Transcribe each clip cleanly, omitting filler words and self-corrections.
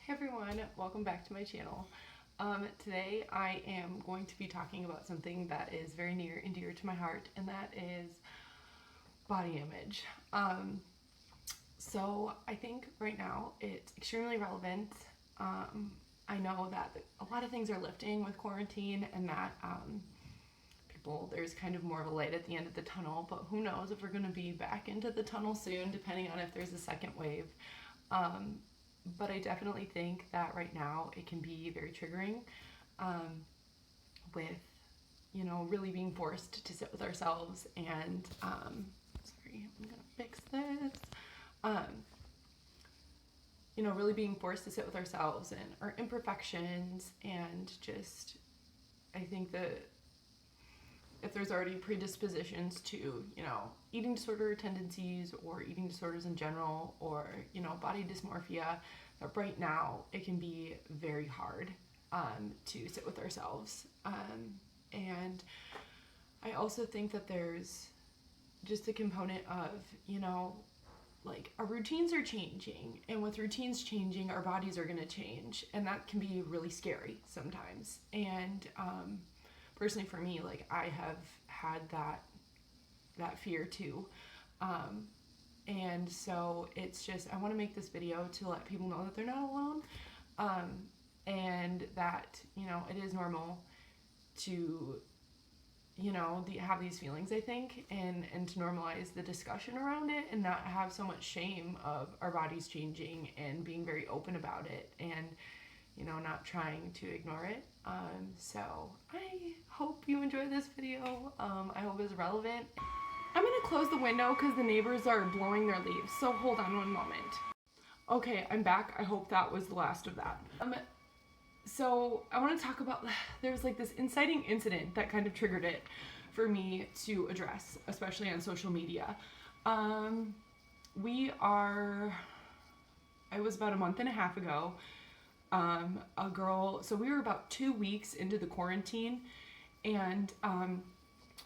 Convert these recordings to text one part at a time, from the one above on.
Hey everyone, welcome back to my channel. Today I am going to be talking about something that is very near and dear to my heart, and that is body image. So I think right now it's extremely relevant. I know that a lot of things are lifting with quarantine, and that there's kind of more of a light at the end of the tunnel, but who knows if we're going to be back into the tunnel soon, depending on if there's a second wave. But I definitely think that right now it can be very triggering with, really being forced to sit with ourselves and, sorry, I'm gonna fix this. Really being forced to sit with ourselves and our imperfections, and just, I think that if there's already predispositions to, eating disorder tendencies or eating disorders in general, or, body dysmorphia, that right now it can be very hard to sit with ourselves. And I also think that there's just a component of, like, our routines are changing, and with routines changing, our bodies are going to change, and that can be really scary sometimes. And personally for me, like, I have had that fear too. And so it's just, I want to make this video to let people know that they're not alone, and that, it is normal to, have these feelings, I think, and to normalize the discussion around it, and not have so much shame of our bodies changing, and being very open about it, and not trying to ignore it. So I hope you enjoy this video. I hope it's relevant. I'm gonna close the window because the neighbors are blowing their leaves, so hold on one moment. Okay, I'm back. I hope that was the last of that. So I want to talk about, there was like this inciting incident that kind of triggered it for me to address, especially on social media. It was about a month and a half ago. So we were about 2 weeks into the quarantine, and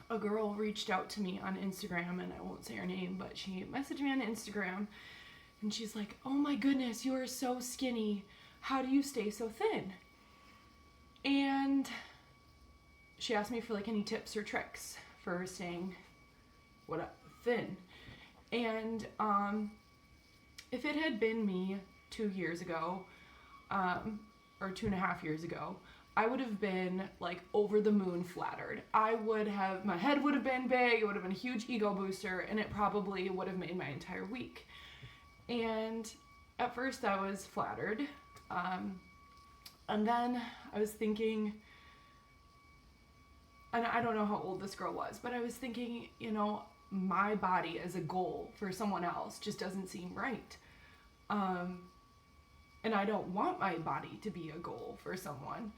a girl reached out to me on Instagram, and I won't say her name, but she messaged me on Instagram, and she's like, "Oh my goodness, you are so skinny. How do you stay so thin?" And she asked me for like any tips or tricks for staying thin. And if it had been me 2 years ago, or 2.5 years ago, I would have been like over the moon flattered. My head would have been big, it would have been a huge ego booster, and it probably would have made my entire week. And at first I was flattered. And then I was thinking, and I don't know how old this girl was, but I was thinking, my body as a goal for someone else just doesn't seem right. And I don't want my body to be a goal for someone.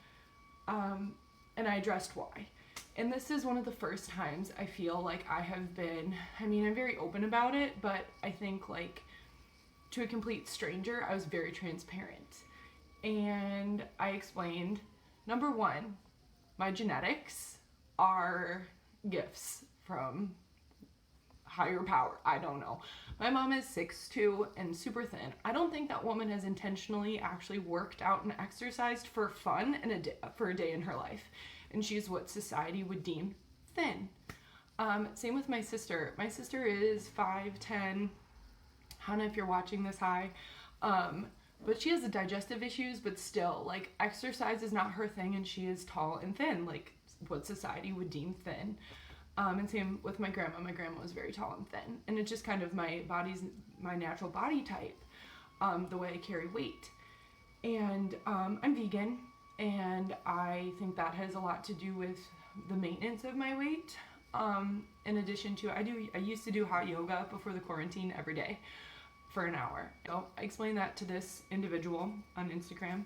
And I addressed why. And this is one of the first times I feel like I have been, I'm very open about it, but I think like to a complete stranger, I was very transparent. And I explained, number one, my genetics are gifts from higher power. I don't know. My mom is 6'2" and super thin. I don't think that woman has intentionally actually worked out and exercised for fun for a day in her life. And she's what society would deem thin. Same with my sister. My sister is 5'10". Hannah, if you're watching this, hi. But she has digestive issues, but still, like, exercise is not her thing, and she is tall and thin, like what society would deem thin. And same with my grandma. My grandma was very tall and thin, and it's just kind of my natural body type, the way I carry weight. And I'm vegan, and I think that has a lot to do with the maintenance of my weight. In addition to, I used to do hot yoga before the quarantine every day for an hour. So I explained that to this individual on Instagram.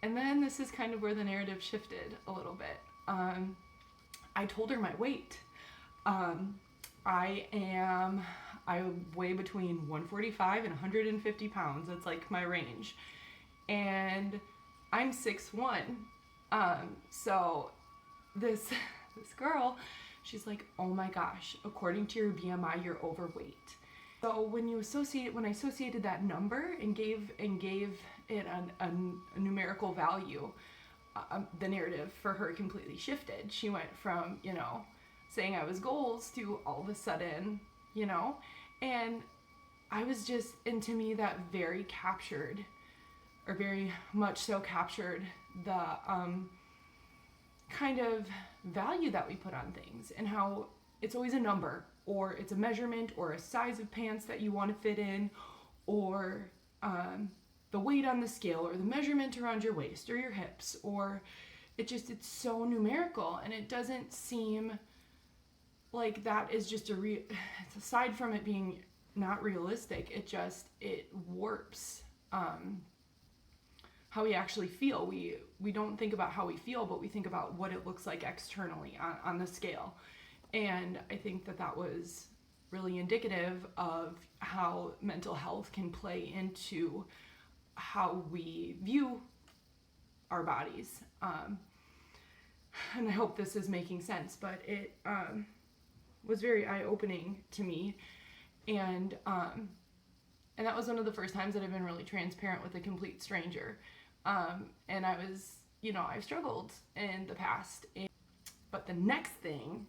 And then this is kind of where the narrative shifted a little bit. I told her my weight. I weigh between 145 and 150 pounds. That's like my range. And I'm 6'1". So this girl, she's like, "Oh my gosh, according to your BMI, you're overweight." So when I associated that number and gave it a numerical value, the narrative for her completely shifted. She went from, saying I was goals to all of a sudden, and I was just, and to me that very captured, or very much so captured, the kind of value that we put on things, and how it's always a number, or it's a measurement, or a size of pants that you want to fit in, or the weight on the scale, or the measurement around your waist or your hips, or it's so numerical, and it doesn't seem like that is just aside from it being not realistic, it warps how we actually feel. We don't think about how we feel, but we think about what it looks like externally on the scale. And I think that was really indicative of how mental health can play into how we view our bodies. And I hope this is making sense, but it was very eye-opening to me. And that was one of the first times that I've been really transparent with a complete stranger. And I was, I've struggled in the past. But the next thing,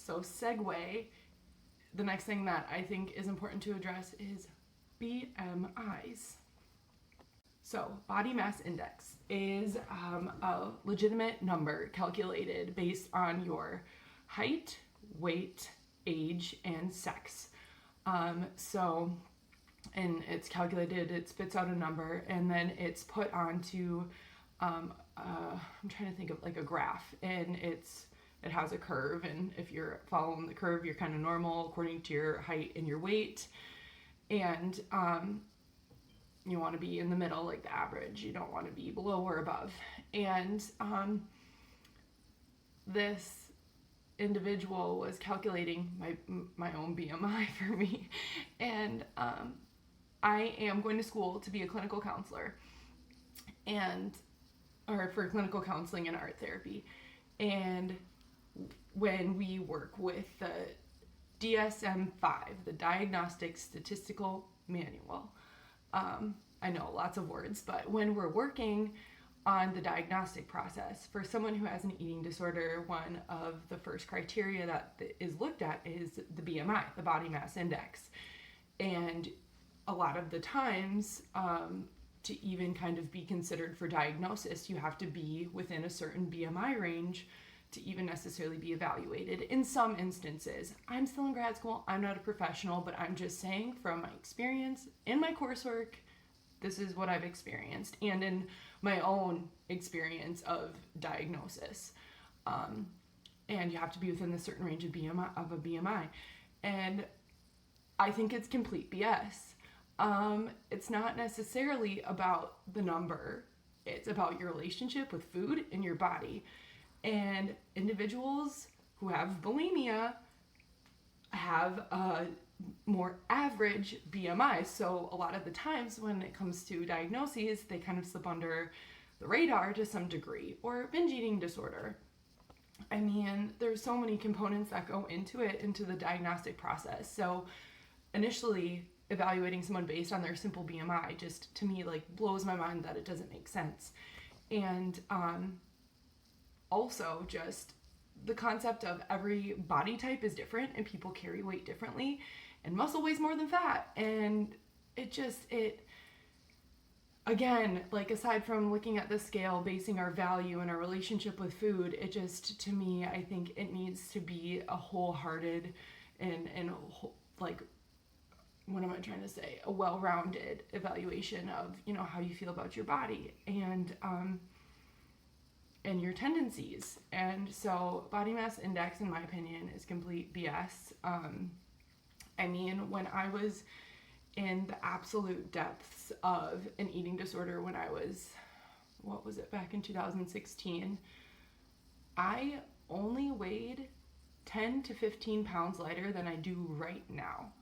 the next thing that I think is important to address is BMIs. So body mass index is a legitimate number calculated based on your height, weight, age, and sex. And it's calculated, it spits out a number, and then it's put onto, I'm trying to think of like a graph, and it has a curve, and if you're following the curve, you're kind of normal according to your height and your weight, and you want to be in the middle, like the average. You don't want to be below or above. And this individual was calculating my own BMI for me, and I am going to school to be a clinical counselor, or for clinical counseling and art therapy. And when we work with the DSM-5, the Diagnostic Statistical Manual, I know lots of words, but when we're working on the diagnostic process for someone who has an eating disorder, one of the first criteria that is looked at is the BMI, the body mass index. And a lot of the times, to even kind of be considered for diagnosis, you have to be within a certain BMI range to even necessarily be evaluated. In some instances, I'm still in grad school, I'm not a professional, but I'm just saying from my experience in my coursework, this is what I've experienced, and in my own experience of diagnosis. And you have to be within a certain range of BMI. And I think it's complete BS. It's not necessarily about the number. It's about your relationship with food and your body. And individuals who have bulimia have a more average BMI. So a lot of the times when it comes to diagnoses, they kind of slip under the radar to some degree. Or binge eating disorder. I mean, there's so many components that go into the diagnostic process. So initially, evaluating someone based on their simple BMI just, to me, like, blows my mind that it doesn't make sense. And also just the concept of every body type is different, and people carry weight differently, and muscle weighs more than fat. And again, like, aside from looking at the scale, basing our value and our relationship with food, it just, to me, I think it needs to be a wholehearted and like, what am I trying to say? A well-rounded evaluation of, how you feel about your body and your tendencies. And so body mass index, in my opinion, is complete BS. I mean, when I was in the absolute depths of an eating disorder, when I was, back in 2016, I only weighed 10 to 15 pounds lighter than I do right now.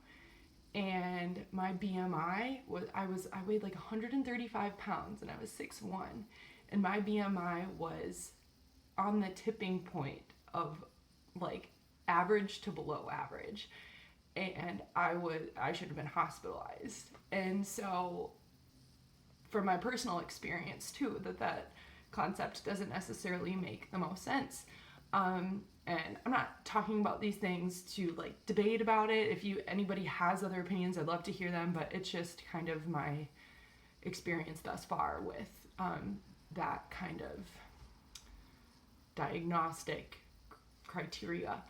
And my BMI I weighed like 135 pounds, and I was 6'1", and my BMI was on the tipping point of like average to below average. and I should have been hospitalized. And so from my personal experience too, that concept doesn't necessarily make the most sense. And I'm not talking about these things to like debate about it. If anybody has other opinions, I'd love to hear them, but it's just kind of my experience thus far with that kind of diagnostic criteria,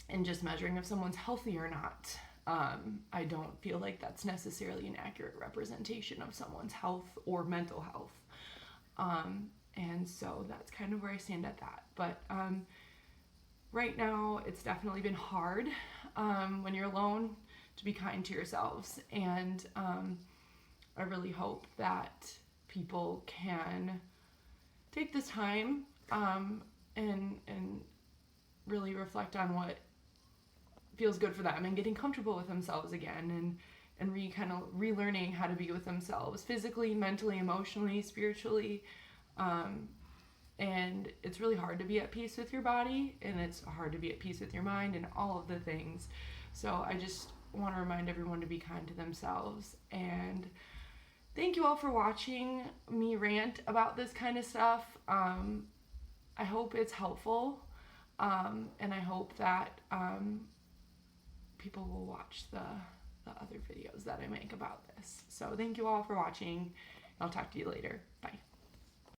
and just measuring if someone's healthy or not. I don't feel like that's necessarily an accurate representation of someone's health or mental health. And so that's kind of where I stand at that. But right now, it's definitely been hard when you're alone to be kind to yourselves. And I really hope that people can take this time and really reflect on what feels good for them and getting comfortable with themselves again, and relearning how to be with themselves physically, mentally, emotionally, spiritually. And it's really hard to be at peace with your body, and it's hard to be at peace with your mind and all of the things. So I just want to remind everyone to be kind to themselves. And thank you all for watching me rant about this kind of stuff. I hope it's helpful, and I hope that people will watch the other videos that I make about this. So thank you all for watching. I'll talk to you later. Bye.